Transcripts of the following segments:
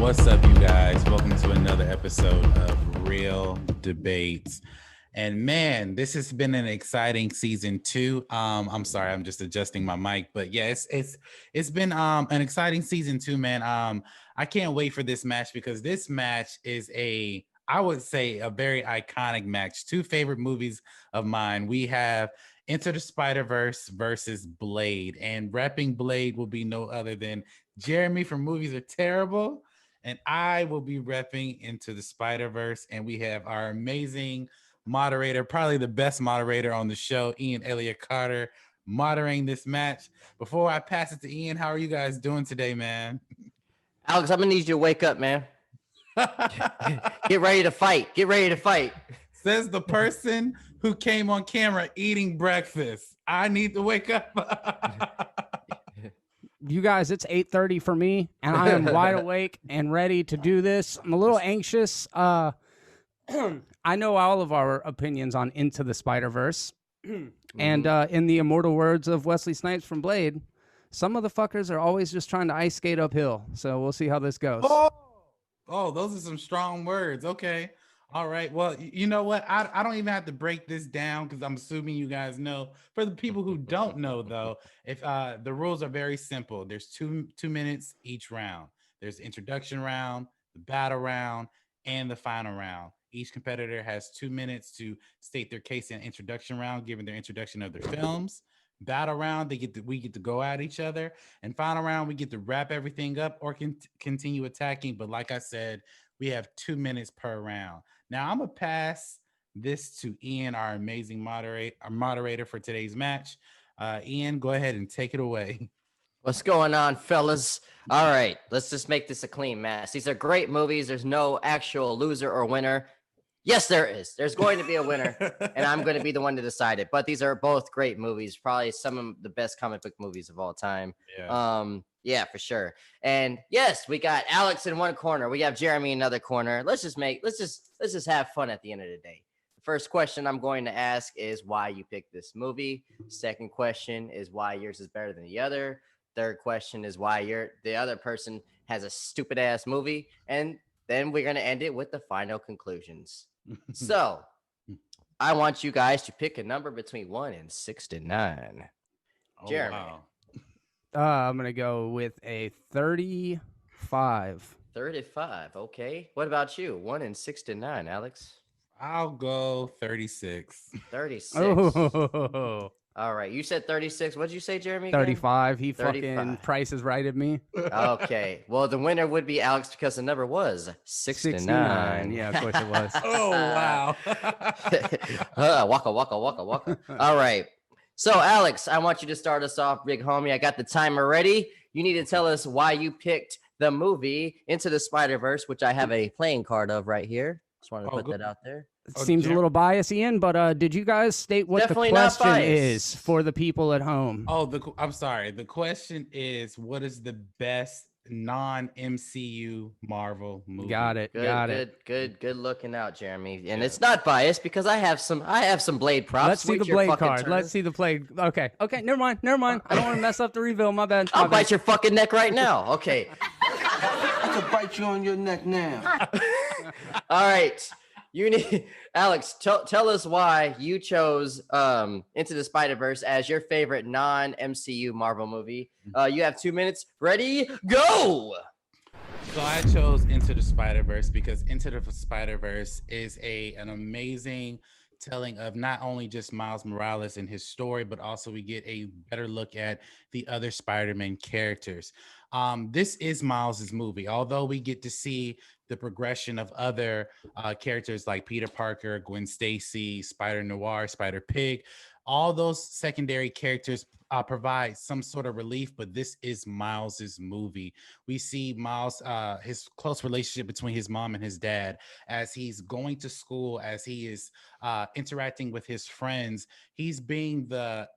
What's up, you guys? Welcome to another episode of Real Debates. And man, this has been an exciting season 2. I'm sorry, I'm just adjusting my mic, but yeah, it's been an exciting season 2, man. I can't wait for this match because this match is I would say a very iconic match. Two favorite movies of mine. We have Into the Spider-Verse versus Blade, and repping Blade will be no other than Jeremy from Movies Are Terrible, and I will be repping Into the Spider-Verse, and we have our amazing moderator, probably the best moderator on the show, Ian Elliott Carter, moderating this match. Before I pass it to Ian, how are you guys doing today, man? Alex, I'm gonna need you to wake up, man. Get ready to fight. Get ready to fight. Says the person who came on camera eating breakfast. I need to wake up. You guys, it's 8:30 for me, and I am wide awake and ready to do this. I'm a little anxious. I know all of our opinions on Into the Spider-Verse, and in the immortal words of Wesley Snipes from Blade, some of the fuckers are always just trying to ice skate uphill. So we'll see how this goes. Oh, those are some strong words. Okay. All right. Well, you know what? I don't even have to break this down because I'm assuming you guys know. For the people who don't know, though, if the rules are very simple. There's two minutes each round. There's the introduction round, the battle round, and the final round. Each competitor has 2 minutes to state their case in introduction round, giving their introduction of their films. Battle round, we get to go at each other, and final round we get to wrap everything up or continue attacking. But like I said, we have 2 minutes per round. Now I'm gonna pass this to Ian, our amazing moderator for today's match. Ian, go ahead and take it away. What's going on, fellas? All right, let's just make this a clean match. These are great movies. There's no actual loser or winner. Yes, there is. There's going to be a winner, and I'm going to be the one to decide it. But these are both great movies, probably some of the best comic book movies of all time. Yeah, for sure. And yes, we got Alex in one corner. We have Jeremy in another corner. Let's just have fun at the end of the day. The first question I'm going to ask is why you picked this movie. Second question is why yours is better than the other. Third question is why the other person has a stupid ass movie. And then we're going to end it with the final conclusions. So I want you guys to pick a number between 1 and 69. Jeremy. Wow. I'm gonna go with a 35. 35. Okay. What about you? 1 and 69, Alex. I'll go 36. 36. Oh, All right. You said 36. What'd you say, Jeremy? 35. He 35. fucking Price is right at me. Okay. Well, the winner would be Alex because the number was 69. Yeah, of course it was. Oh, wow. Waka, waka, waka, waka. All right. So, Alex, I want you to start us off, big homie. I got the timer ready. You need to tell us why you picked the movie Into the Spider-Verse, which I have a playing card of right here. Just wanted to put that out there. Seems a little biased, Ian, but did you guys state what Definitely the question not is for the people at home? I'm sorry. The question is, what is the best non-MCU Marvel movie? Got it. Good looking out, Jeremy. And it's not biased because I have some Blade props. Let's see the Blade card. Turn. Let's see the Blade. Okay. Never mind. I don't want to mess up the reveal. My bad. I'll bite your fucking neck right now. Okay. I could bite you on your neck now. All right. Alex, tell us why you chose Into the Spider-Verse as your favorite non-MCU Marvel movie. You have 2 minutes. Ready? Go! So I chose Into the Spider-Verse because Into the Spider-Verse is an amazing telling of not only just Miles Morales and his story, but also we get a better look at the other Spider-Man characters. This is Miles's movie, although we get to see the progression of other characters like Peter Parker, Gwen Stacy, Spider-Noir, Spider-Pig. All those secondary characters provide some sort of relief, but this is Miles's movie. We see Miles, his close relationship between his mom and his dad as he's going to school, as he is interacting with his friends. He's being the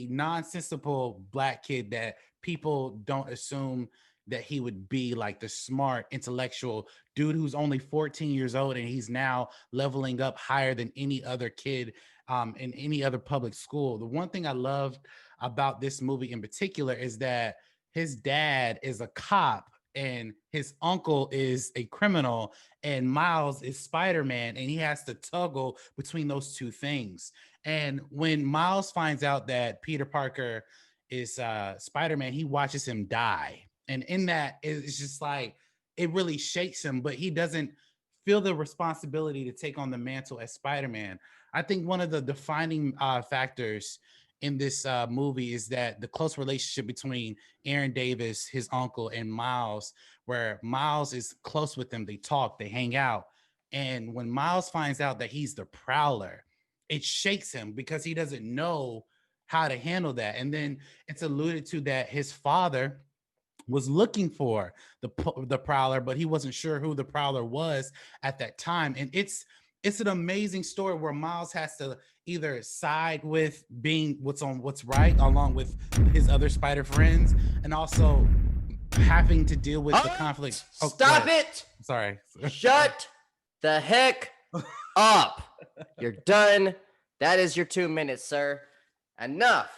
nonsensical black kid that people don't assume that he would be, like the smart, intellectual dude who's only 14 years old, and he's now leveling up higher than any other kid in any other public school. The one thing I loved about this movie in particular is that his dad is a cop and his uncle is a criminal, and Miles is Spider-Man, and he has to toggle between those two things. And when Miles finds out that Peter Parker is Spider-Man, he watches him die. And in that, it's just like, it really shakes him, but he doesn't feel the responsibility to take on the mantle as Spider-Man. I think one of the defining factors in this movie is that the close relationship between Aaron Davis, his uncle, and Miles, where Miles is close with them. They talk, they hang out. And when Miles finds out that he's the Prowler, it shakes him because he doesn't know how to handle that. And then it's alluded to that his father was looking for the Prowler, but he wasn't sure who the Prowler was at that time. And it's an amazing story where Miles has to either side with being what's right along with his other spider friends, and also having to deal with the conflict. Stop it! Sorry. Shut the heck up. You're done. That is your 2 minutes, sir. Enough.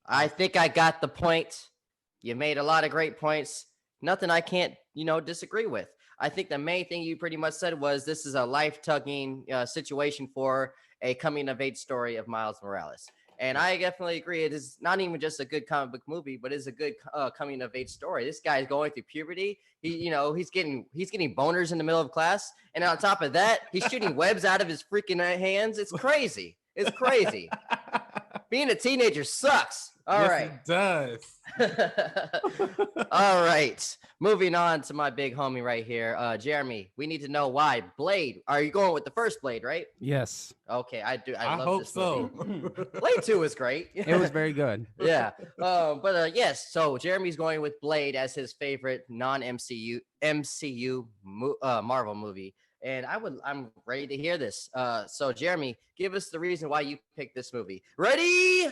I think I got the point. You made a lot of great points. Nothing I can't, disagree with. I think the main thing you pretty much said was this is a life-tugging situation for a coming-of-age story of Miles Morales. And I definitely agree. It is not even just a good comic book movie, but it's a good coming-of-age story. This guy's going through puberty. He's getting boners in the middle of class. And on top of that, he's shooting webs out of his freaking hands. It's crazy. It's crazy. Being a teenager sucks. All right. It does. All right. Moving on to my big homie right here. Jeremy, we need to know why Blade. Are you going with the first Blade, right? Yes. Okay, I do. I love hope this so. movie. Blade 2 is great. It was very good. Yeah. But yes, so Jeremy's going with Blade as his favorite non-MCU Marvel movie. And I'm ready to hear this. So Jeremy, give us the reason why you picked this movie. Ready?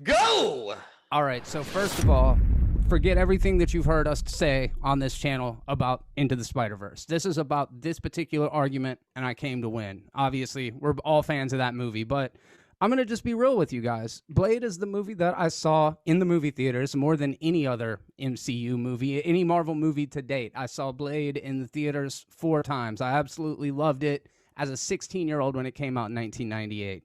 Go! All right. So first of all, forget everything that you've heard us say on this channel about Into the Spider-Verse. This is about this particular argument, and I came to win. Obviously, we're all fans of that movie, but I'm going to just be real with you guys. Blade is the movie that I saw in the movie theaters more than any other MCU movie, any Marvel movie to date. I saw Blade in the theaters 4 times. I absolutely loved it as a 16-year-old when it came out in 1998.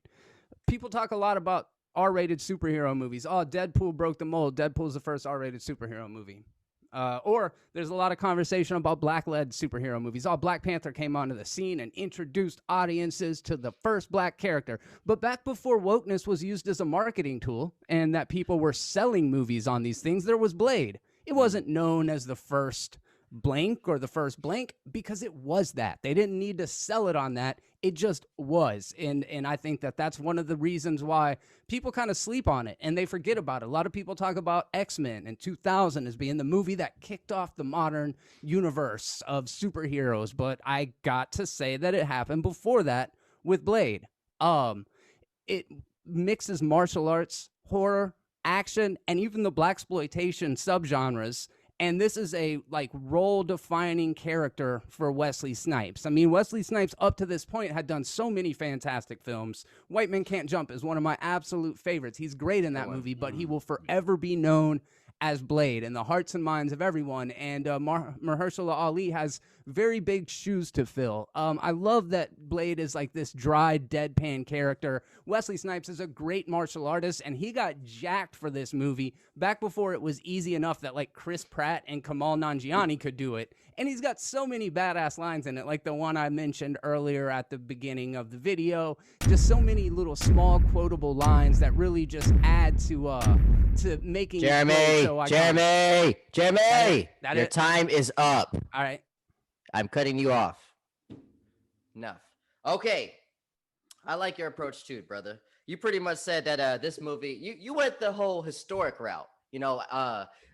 People talk a lot about R-rated superhero movies. Oh, Deadpool broke the mold. Deadpool's the first R-rated superhero movie. Or there's a lot of conversation about black-led superhero movies. Oh, Black Panther came onto the scene and introduced audiences to the first black character. But back before wokeness was used as a marketing tool and that people were selling movies on these things, there was Blade. It wasn't known as the first blank or the first blank because it was that. They didn't need to sell it on that. It just was. And I think that that's one of the reasons why people kind of sleep on it and they forget about it. A lot of people talk about X-Men in 2000 as being the movie that kicked off the modern universe of superheroes. But I got to say that it happened before that with Blade. It mixes martial arts, horror, action, and even the blaxploitation subgenres. And this is a role-defining character for Wesley Snipes. I mean, Wesley Snipes up to this point had done so many fantastic films. White Men Can't Jump is one of my absolute favorites. He's great in that movie, but he will forever be known as Blade in the hearts and minds of everyone. And Mahershala Ali has very big shoes to fill. I love that Blade is like this dry, deadpan character. Wesley Snipes is a great martial artist, and he got jacked for this movie back before it was easy enough that Chris Pratt and Kamal Nanjiani could do it. And he's got so many badass lines in it, like the one I mentioned earlier at the beginning of the video. Just so many little small quotable lines that really just add to making Jeremy, your time is up. All right. I'm cutting you off. Enough. Okay. I like your approach too, brother. You pretty much said that this movie, you went the whole historic route.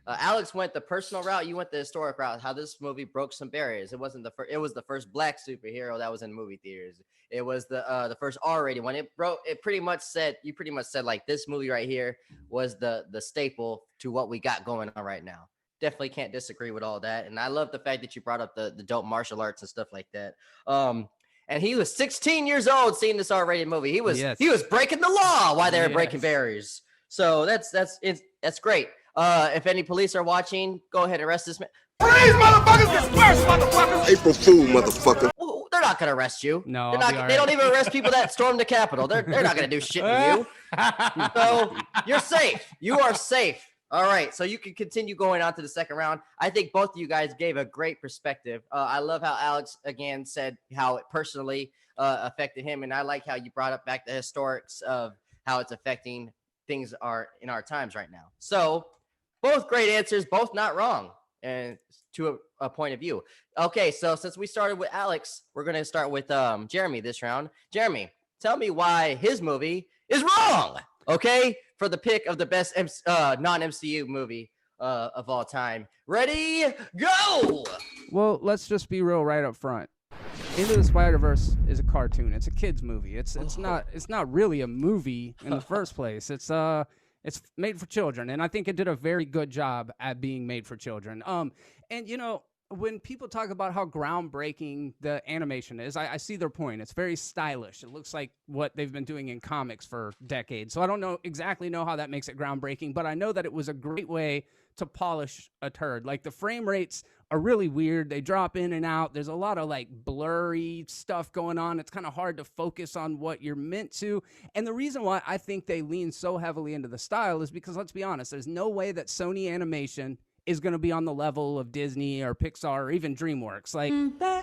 Alex went the personal route. You went the historic route. How this movie broke some barriers. It wasn't the first. It was the first black superhero that was in movie theaters. It was the first R-rated one. It broke. It pretty much said. You pretty much said this movie right here was the staple to what we got going on right now. Definitely can't disagree with all that. And I love the fact that you brought up the dope martial arts and stuff like that. And he was 16 years old seeing this R-rated movie. He was breaking the law while they were breaking barriers. So that's great. If any police are watching, go ahead and arrest this man. Freeze, motherfuckers! Disperse, motherfuckers! April Fool, motherfucker. Well, they're not gonna arrest you. No, they're I'll not. be all They don't right. even arrest people that stormed the Capitol. They're not gonna do shit to you. So you're safe. You are safe. All right. So you can continue going on to the second round. I think both of you guys gave a great perspective. I love how Alex again said how it personally affected him, and I like how you brought up back the historics of how it's affecting things are in our times right now. So both great answers, both not wrong, and to a point of view. Okay, so since we started with Alex, we're gonna start with Jeremy this round. Jeremy, tell me why his movie is wrong. Okay, for the pick of the best non-MCU movie of all time. Ready, go! Well, let's just be real right up front. Into the Spider-Verse is a cartoon. It's a kids movie. It's not really a movie in the first place. It's made for children, and I think it did a very good job at being made for children. And you know, when people talk about how groundbreaking the animation is, I see their point. It's very stylish. It looks like what they've been doing in comics for decades. So I don't exactly know how that makes it groundbreaking, but I know that it was a great way to polish a turd. Like, the frame rates are really weird. They drop in and out. There's a lot of like blurry stuff going on. It's kind of hard to focus on what you're meant to. And the reason why I think they lean so heavily into the style is because, let's be honest, there's no way that Sony Animation is going to be on the level of Disney or Pixar or even DreamWorks. Like,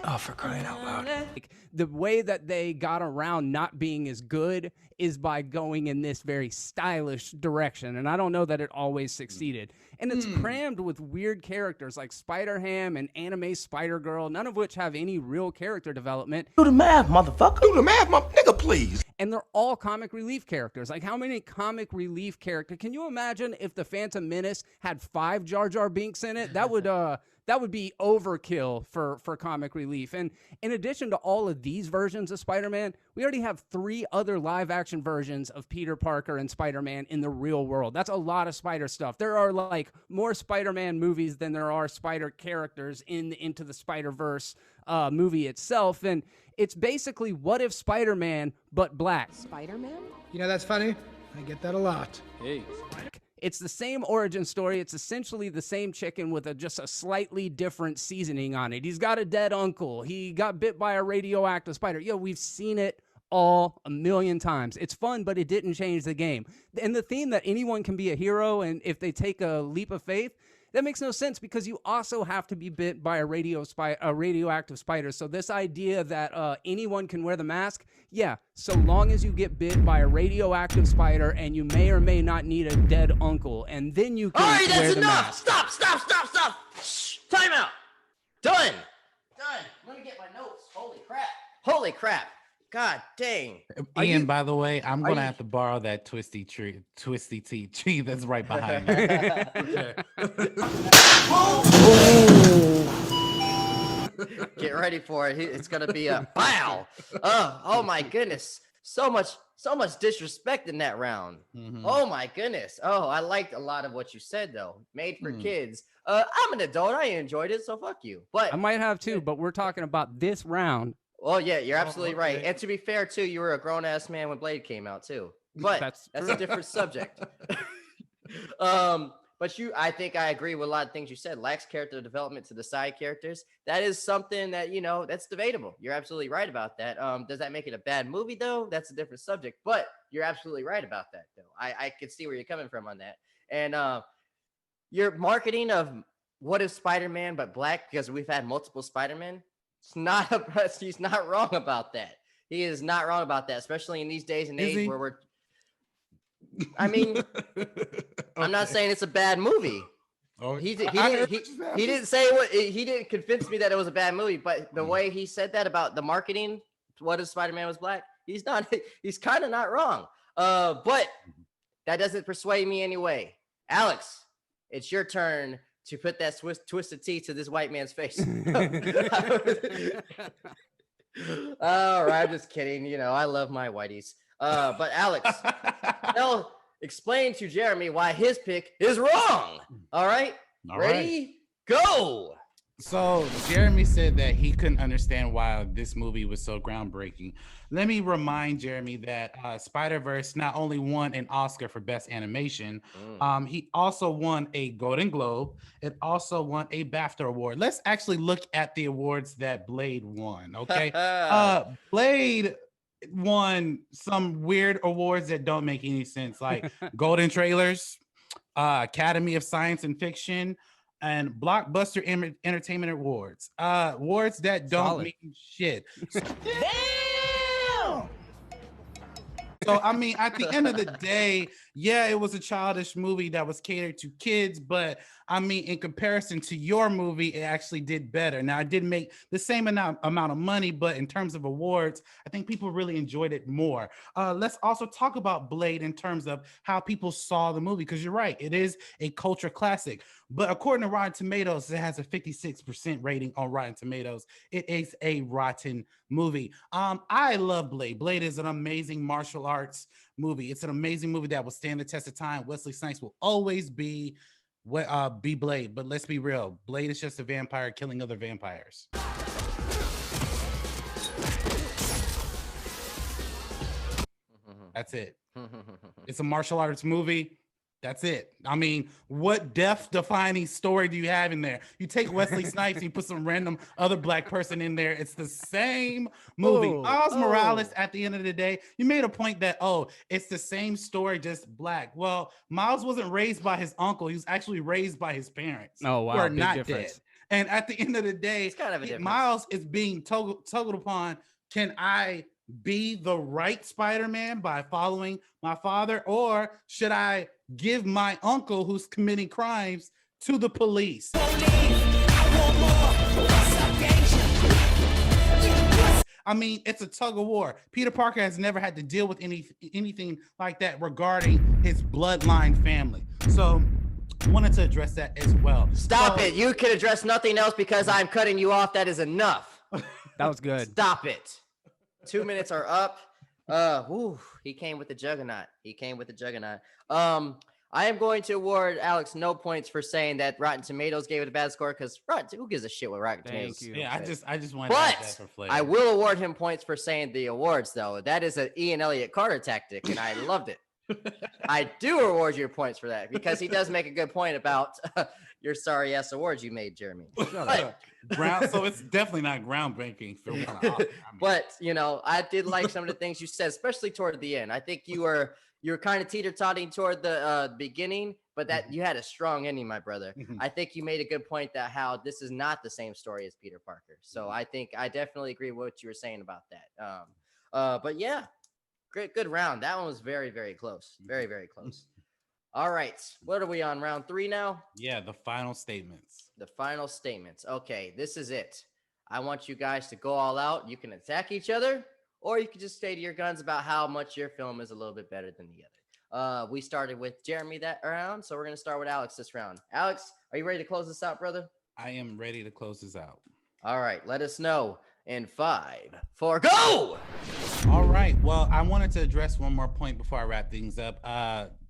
Oh, for crying out loud. like, the way that they got around not being as good is by going in this very stylish direction. And I don't know that it always succeeded. And it's crammed with weird characters like Spider-Ham and Anime Spider-Girl, none of which have any real character development. Do the math, motherfucker. Do the math, nigga, please. And they're all comic relief characters. Like, how many comic relief characters? Can you imagine if the Phantom Menace had 5 Jar Jar Binks in it? That would be overkill for comic relief. And in addition to all of these versions of Spider-Man, we already have 3 other live-action versions of Peter Parker and Spider-Man in the real world. That's a lot of Spider stuff. There are like more Spider-Man movies than there are Spider characters in the Into the Spider-Verse movie itself. And it's basically What If Spider-Man but black. Spider-Man? You know, that's funny. I get that a lot. It's the same origin story. It's essentially the same chicken with just a slightly different seasoning on it. He's got a dead uncle. He got bit by a radioactive spider. Yo, we've seen it all a million times. It's fun, but it didn't change the game. And the theme that anyone can be a hero, and if they take a leap of faith, that makes no sense because you also have to be bit by a radioactive spider. So this idea that anyone can wear the mask, yeah, so long as you get bit by a radioactive spider and you may or may not need a dead uncle, and then you can All right, wear that's the enough. mask. Stop. Shh. Time out. Done. Let me get my notes. Holy crap. God dang. Ian, by the way, I'm are gonna you- have to borrow that twisty tea tree that's right behind me. Get ready for it. It's gonna be a wow. Oh my goodness. So much disrespect in that round. Oh my goodness. Oh, I liked a lot of what you said though. Made for kids. I'm an adult. I enjoyed it, so fuck you. But I might have too, but we're talking about this round. well, yeah, you're absolutely right. And to be fair, too, you were a grown ass man when Blade came out, too. But That's that's a different subject. But I think I agree with a lot of things you said. Lacks character development to the side characters. That is something that, you know, that's debatable. You're absolutely right about that. Does that make it a bad movie, though? That's a different subject. But you're absolutely right about that, though. I can see where you're coming from on that. And your marketing of What If Spider-Man but black, because we've had multiple Spider-Man, he's not wrong about that. He is not wrong about that, especially in these days and age where we're. I mean, I'm not saying it's a bad movie. He didn't say what he didn't convince me that it was a bad movie, but the way he said that about the marketing, What If Spider-Man was black? He's kind of not wrong. But that doesn't persuade me anyway. Alex, it's your turn to put that twisted tea to this white man's face. All right, I'm just kidding. You know, I love my whiteys. But Alex, explain to Jeremy why his pick is wrong. All right, All ready, go. So Jeremy said that he couldn't understand why this movie was so groundbreaking. Let me remind Jeremy that Spider-Verse not only won an Oscar for Best Animation, he also won a Golden Globe. It also won a BAFTA award. Let's actually look at the awards that Blade won. Okay, Blade won some weird awards that don't make any sense, like Golden Trailers, Academy of Science and Fiction, and Blockbuster Entertainment Awards. Awards that don't Solid. mean shit. So, I mean, at the end of the day, yeah, it was a childish movie that was catered to kids, but I mean, in comparison to your movie, it actually did better. Now, it didn't make the same amount of money, but in terms of awards, I think people really enjoyed it more. Let's also talk about Blade in terms of how people saw the movie, because you're right, it is a culture classic. But according to Rotten Tomatoes, it has a 56% rating on Rotten Tomatoes. It is a rotten movie. I love Blade. Blade is an amazing martial arts movie. It's an amazing movie that will stand the test of time. Wesley Snipes will always be Blade. But let's be real. Blade is just a vampire killing other vampires. That's it. It's a martial arts movie. That's it. I mean, what death-defining story do you have in there? You take Wesley Snipes, you put some random other black person in there. It's the same movie. Miles Morales, at the end of the day, you made a point that, it's the same story, just black. Well, Miles wasn't raised by his uncle. He was actually raised by his parents. Oh, wow. Who are Big not difference. dead. And at the end of the day, It's kind of a difference. Miles is being toggled upon. Can I be the right Spider-Man by following my father, or should I give my uncle who's committing crimes to the police? I mean, it's a tug of war. Peter Parker has never had to deal with anything like that regarding his bloodline family. So wanted to address that as well. Stop it. You can address nothing else because I'm cutting you off. That is enough. That was good. Stop it. 2 minutes are up. He came with the juggernaut. I am going to award Alex no points for saying that Rotten Tomatoes gave it a bad score, because who gives a shit what Rotten Tomatoes? you. Yeah, I just wanted to add that But for flavor. I will award him points for saying the awards, though. That is an Ian Elliott Carter tactic, and I loved it. I do award you points for that, because he does make a good point about your sorry ass awards you made, Jeremy. So it's definitely not groundbreaking for one. But I did like some of the things you said, especially toward the end. I think you were kind of teeter-totting toward the beginning, but that you had a strong ending, my brother. I think you made a good point that how this is not the same story as Peter Parker. So I think I definitely agree with what you were saying about that. But yeah, good round. That one was very, very close. Very, very close. All right. What are we on? Round 3 now? Yeah, the final statements. The final statements. Okay, this is it. I want you guys to go all out. You can attack each other, or you can just stay to your guns about how much your film is a little bit better than the other. We started with Jeremy that round, so we're going to start with Alex this round. Alex, are you ready to close this out, brother? I am ready to close this out. All right, let us know in 5, 4, go! All right. Well, I wanted to address one more point before I wrap things up.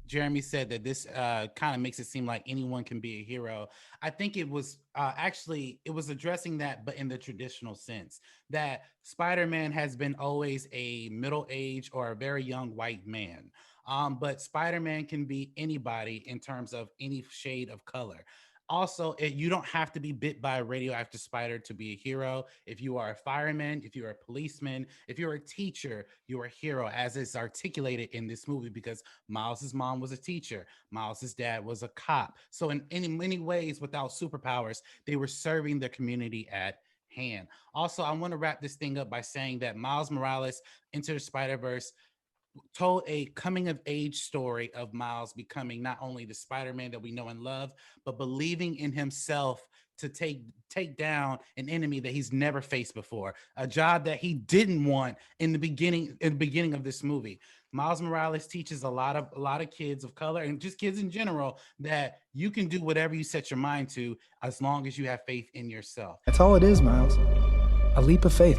Jeremy said that this kind of makes it seem like anyone can be a hero. I think it was it was addressing that, but in the traditional sense, that Spider-Man has been always a middle-aged or a very young white man. But Spider-Man can be anybody in terms of any shade of color. Also, you don't have to be bit by a radioactive spider to be a hero. If you are a fireman, if you're a policeman, if you're a teacher, you're a hero, as is articulated in this movie, because Miles's mom was a teacher. Miles's dad was a cop. So in many ways, without superpowers, they were serving the community at hand. Also, I want to wrap this thing up by saying that Miles Morales Into the Spider-Verse told a coming of age story of Miles becoming not only the Spider-Man that we know and love, but believing in himself to take down an enemy that he's never faced before, a job that he didn't want in the beginning of this movie. Miles Morales teaches a lot of kids of color and just kids in general that you can do whatever you set your mind to as long as you have faith in yourself. That's all it is, Miles. A leap of faith.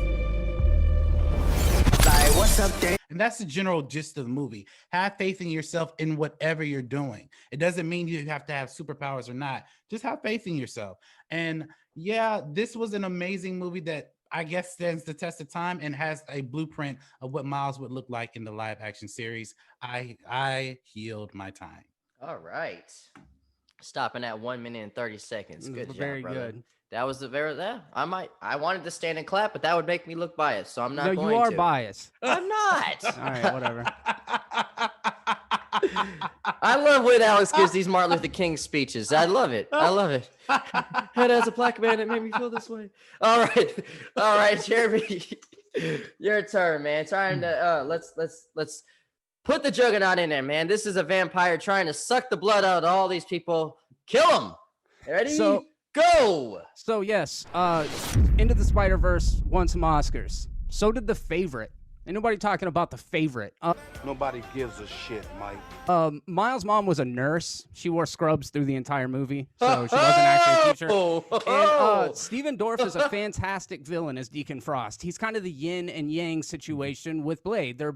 I What's up, Dave? And that's the general gist of the movie. Have faith in yourself in whatever you're doing. It doesn't mean you have to have superpowers or not. Just have faith in yourself. And yeah, this was an amazing movie that I guess stands the test of time and has a blueprint of what Miles would look like in the live action series. I healed my time. All right. Stopping at 1 minute and 30 seconds. Good job, Very brother. good. That was the very I wanted to stand and clap, but that would make me look biased, so I'm not No, going you are to. biased. I'm not. All right, whatever. I love when Alex gives these Martin Luther King speeches. I love it. I love it. And as a black man, it made me feel this way. All right, Jeremy, your turn, man. Trying to let's put the Juggernaut in there, man. This is a vampire trying to suck the blood out of all these people. Kill them. Ready? So- Go. So yes, Into the Spider-Verse won some Oscars. So did The Favorite. Ain't nobody talking about The Favorite. Nobody gives a shit, Mike. Miles' mom was a nurse. She wore scrubs through the entire movie, so she wasn't actually a teacher. And Steven Dorff is a fantastic villain as Deacon Frost. He's kind of the yin and yang situation with Blade. They're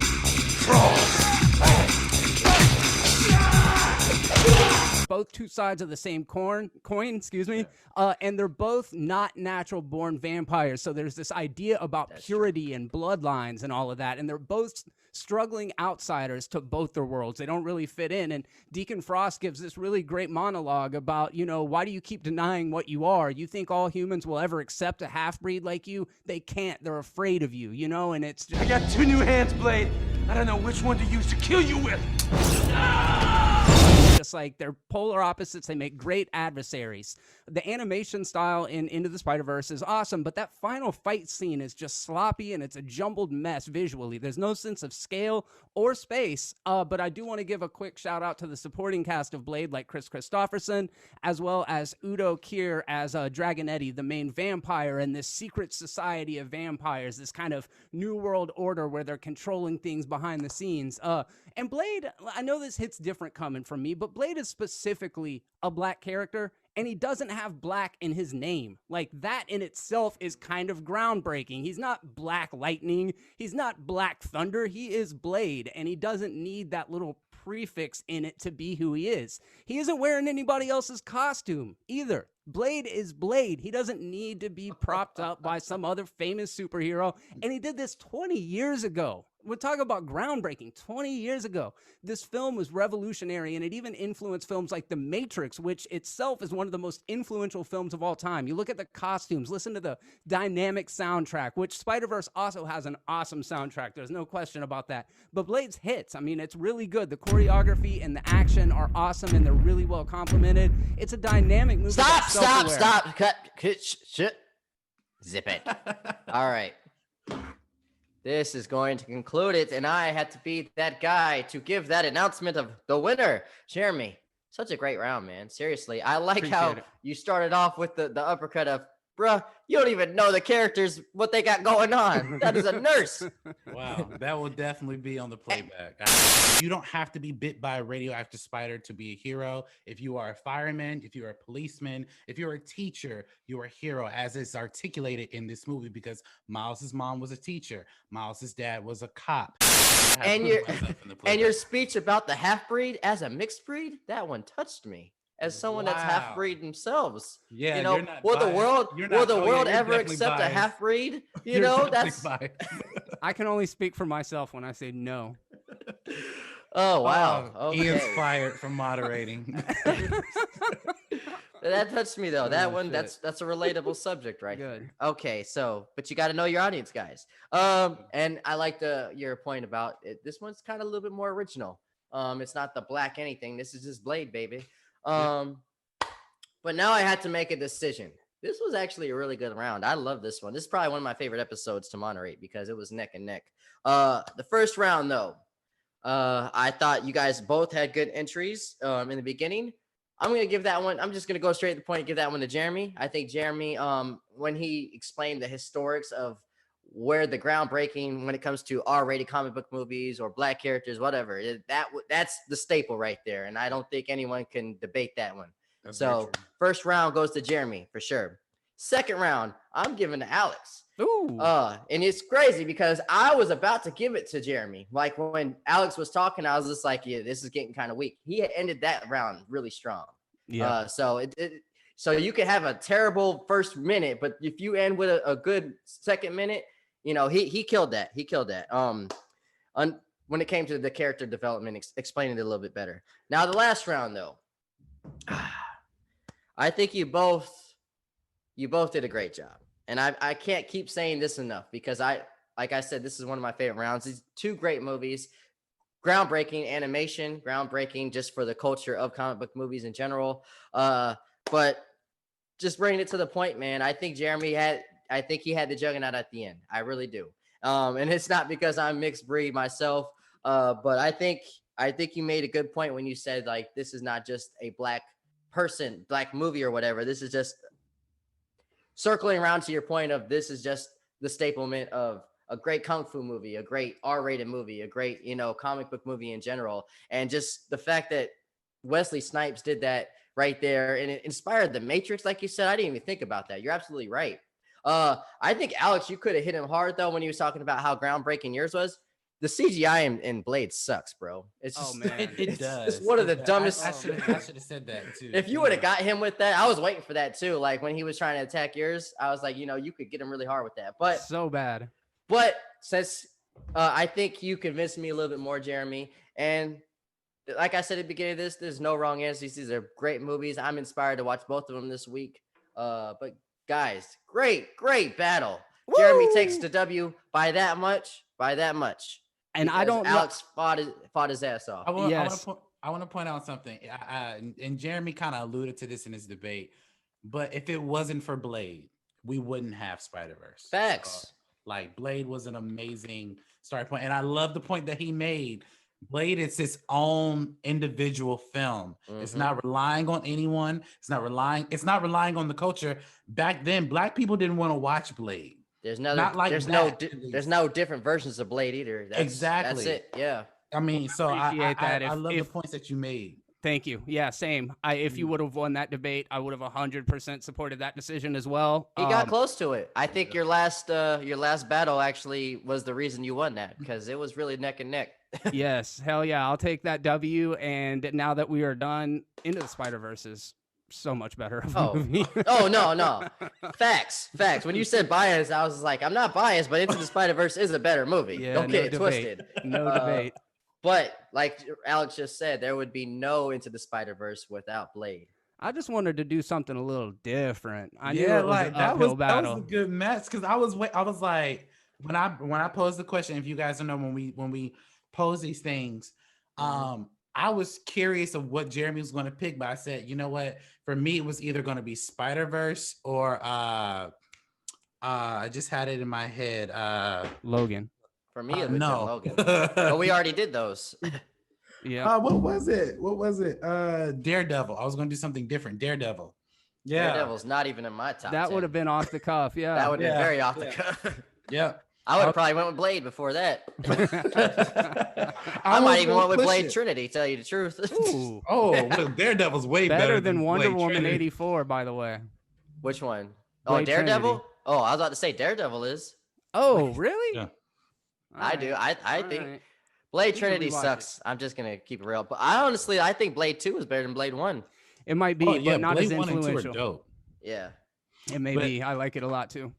both two sides of the same coin, excuse me. And they're both not natural born vampires. So there's this idea about purity and bloodlines and all of that. And they're both struggling outsiders to both their worlds. They don't really fit in. And Deacon Frost gives this really great monologue about, why do you keep denying what you are? You think all humans will ever accept a half-breed like you? They can't. They're afraid of you, and it's just... I got 2 new hands, Blade. I don't know which one to use to kill you with. Just like they're polar opposites, they make great adversaries. The animation style in Into the Spider-Verse is awesome, but that final fight scene is just sloppy and it's a jumbled mess visually. There's no sense of scale or space, but I do want to give a quick shout out to the supporting cast of Blade, like Chris Christopherson, as well as Udo Kier as Dragonetti, the main vampire, and this secret society of vampires, this kind of new world order where they're controlling things behind the scenes. And Blade, I know this hits different coming from me, but Blade is specifically a black character, and he doesn't have black in his name. Like, that in itself is kind of groundbreaking. He's not Black Lightning. He's not Black Thunder. He is Blade, and he doesn't need that little prefix in it to be who he is. He isn't wearing anybody else's costume either. Blade is Blade. He doesn't need to be propped up by some other famous superhero, and he did this 20 years ago. We're talking about groundbreaking. 20 years ago, this film was revolutionary, and it even influenced films like The Matrix, which itself is one of the most influential films of all time. You look at the costumes, listen to the dynamic soundtrack, which Spider-Verse also has an awesome soundtrack. There's no question about that. But Blade's hits, it's really good. The choreography and the action are awesome, and they're really well complemented. It's a dynamic movie. Stop. Cut. Shit. Zip it. All right. This is going to conclude it, and I had to be that guy to give that announcement of the winner. Jeremy, such a great round, man. Seriously, I like Appreciate how it. you started off with the uppercut of, bruh, you don't even know the characters, what they got going on. That is a nurse. Wow, that will definitely be on the playback. You don't have to be bit by a radioactive spider to be a hero. If you are a fireman, if you're a policeman, if you're a teacher, you're a hero, as is articulated in this movie, because Miles's mom was a teacher. Miles's dad was a cop. And your speech about the half-breed as a mixed breed, that one touched me. As someone that's half-breed themselves, Yeah, will the world ever accept a half-breed? That's. I can only speak for myself when I say no. Oh wow! Okay. Ian's fired from moderating. That touched me though. That one, shit. that's a relatable subject, right? Good. Here. Okay, but you got to know your audience, guys. And I like your point about it. This one's kind of a little bit more original. It's not the black anything. This is just Blade, baby. But now I had to make a decision. This was actually a really good round. I love this one. This is probably one of my favorite episodes to moderate because it was neck and neck. The first round, though, I thought you guys both had good entries in the beginning. I'm going to give that one. I'm just going to go straight to the point and give that one to Jeremy. I think Jeremy, when he explained the historics of where the groundbreaking when it comes to R-rated comic book movies or black characters, whatever, that's the staple right there. And I don't think anyone can debate that one. That's so first round goes to Jeremy for sure. Second round, I'm giving to Alex. Ooh. And it's crazy because I was about to give it to Jeremy. Like when Alex was talking, I was just like, yeah, this is getting kind of weak. He ended that round really strong. Yeah. So you could have a terrible first minute, but if you end with a good second minute, you know, he killed that. He killed that. When it came to the character development, explaining it a little bit better. Now the last round though, I think you both did a great job. And I can't keep saying this enough because like I said, this is one of my favorite rounds. These two great movies, groundbreaking animation, groundbreaking just for the culture of comic book movies in general. But just bringing it to the point, man, I think he had the juggernaut at the end. I really do. And it's not because I'm mixed breed myself, but I think you made a good point when you said like this is not just a black movie or whatever. This is just circling around to your point of this is just the staplement of a great kung fu movie, a great R-rated movie, a great, you know, comic book movie in general. And just the fact that Wesley Snipes did that right there and it inspired The Matrix, like you said. I didn't even think about that. You're absolutely right. I think, Alex, you could have hit him hard, though, when he was talking about how groundbreaking yours was. The CGI in Blade sucks, bro. It's just, It does. It's one of the dumbest. I should have said that too. If you would have got him with that, I was waiting for that too. Like when he was trying to attack yours, I was like, you know, you could get him really hard with that. But so bad. But since I think you convinced me a little bit more, Jeremy, and like I said at the beginning of this, there's no wrong answers. These are great movies. I'm inspired to watch both of them this week. But guys, great battle. Woo! Jeremy takes the W by that much. And I don't know. Alex fought his ass off. I want to point out something. And Jeremy kind of alluded to this in his debate, but if it wasn't for Blade, we wouldn't have Spider-Verse. Facts. Like Blade was an amazing starting point, and I love the point that he made. Blade is its own individual film. Mm-hmm. It's not relying on anyone. It's not relying on the culture. Back then, Black people didn't want to watch Blade. There's no different versions of Blade either. Exactly. That's it. Yeah. I mean, so I love the points that you made. Thank you. Yeah, same. If you would have won that debate, I would have 100% supported that decision as well. He got close to it. I think your last battle actually was the reason you won that because it was really neck and neck. Yes, hell yeah. I'll take that W. And now that we are done, Into the Spider-Verse is so much better of a movie. No. Facts. When you said bias, I was like, I'm not biased, but Into the Spider-Verse is a better movie. Yeah, Don't get it twisted. No debate. But like Alex just said, there would be no Into the Spider-Verse without Blade. I just wanted to do something a little different. I knew that was a good match because I was like when I posed the question, if you guys don't know when we pose these things, I was curious of what Jeremy was going to pick, but I said, you know what? For me, it was either going to be Spider-Verse or I just had it in my head. Logan. For me, it was no. Logan. But we already did those. Yeah. What was it? Daredevil. I was going to do something different. Daredevil. Yeah. Daredevil's not even in my top 10. That would have been off the cuff. Yeah. That would have been very off the cuff. Yeah. I would have probably went with Blade before that. I might even went with Blade Trinity, tell you the truth. Well, Daredevil's way better than Wonder Blade Woman Trinity. 84, by the way. Which one? Blade Daredevil? Trinity. Oh, I was about to say Daredevil is. Oh, really? Yeah. I do. I think Blade Trinity sucks. I'm just gonna keep it real. But I think Blade 2 is better than Blade 1. It might be, but not Blade as 1 and 2 are influential. dope. Yeah. It may be. I like it a lot too.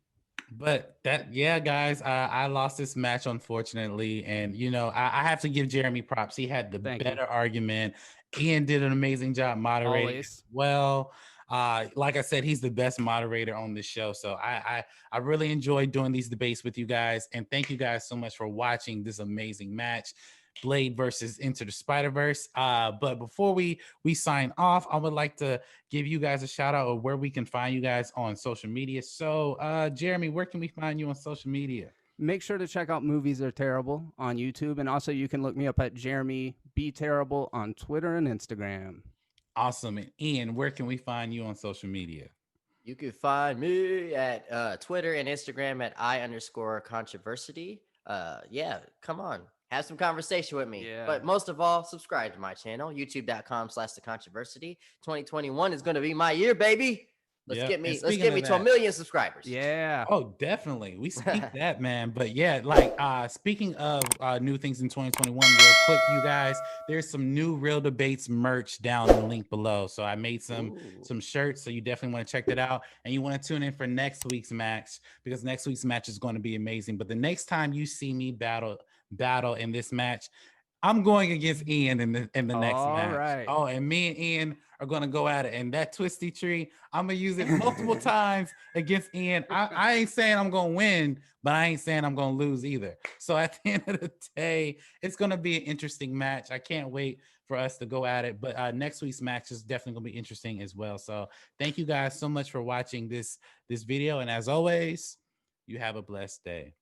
But guys, I lost this match unfortunately, and I have to give Jeremy props. He had the better argument. Ian did an amazing job moderating. Always. Well, like I said, he's the best moderator on this show. So I really enjoyed doing these debates with you guys, and thank you guys so much for watching this amazing match. Blade versus Into the Spider-Verse. But before we sign off, I would like to give you guys a shout out of where we can find you guys on social media. So Jeremy, where can we find you on social media? Make sure to check out Movies Are Terrible on YouTube, and also you can look me up at Jeremy B Terrible on Twitter and Instagram. Awesome. And Ian, where can we find you on social media? You can find me at Twitter and Instagram at _controversy. Yeah, come on. Have some conversation with me. Yeah. But most of all, subscribe to my channel, youtube.com/thecontroversy. 2021 is going to be my year, baby. Let's Yep. get And me speaking of to that- 1,000,000 subscribers. Yeah. Oh, definitely. We speak that, man. But yeah, like speaking of new things in 2021, real quick, you guys, there's some new Real Debates merch down in the link below. So I made some shirts, so you definitely want to check that out. And you want to tune in for next week's match, because next week's match is going to be amazing. But the next time you see me battle in this match, I'm going against Ian in the next All match. right. Oh, and me and Ian are gonna go at it. And that twisty tree, I'm gonna use it multiple times against Ian. I ain't saying I'm gonna win, but I ain't saying I'm gonna lose either. So at the end of the day, it's gonna be an interesting match. I can't wait for us to go at it. But next week's match is definitely gonna be interesting as well. So thank you guys so much for watching this video. And as always, you have a blessed day.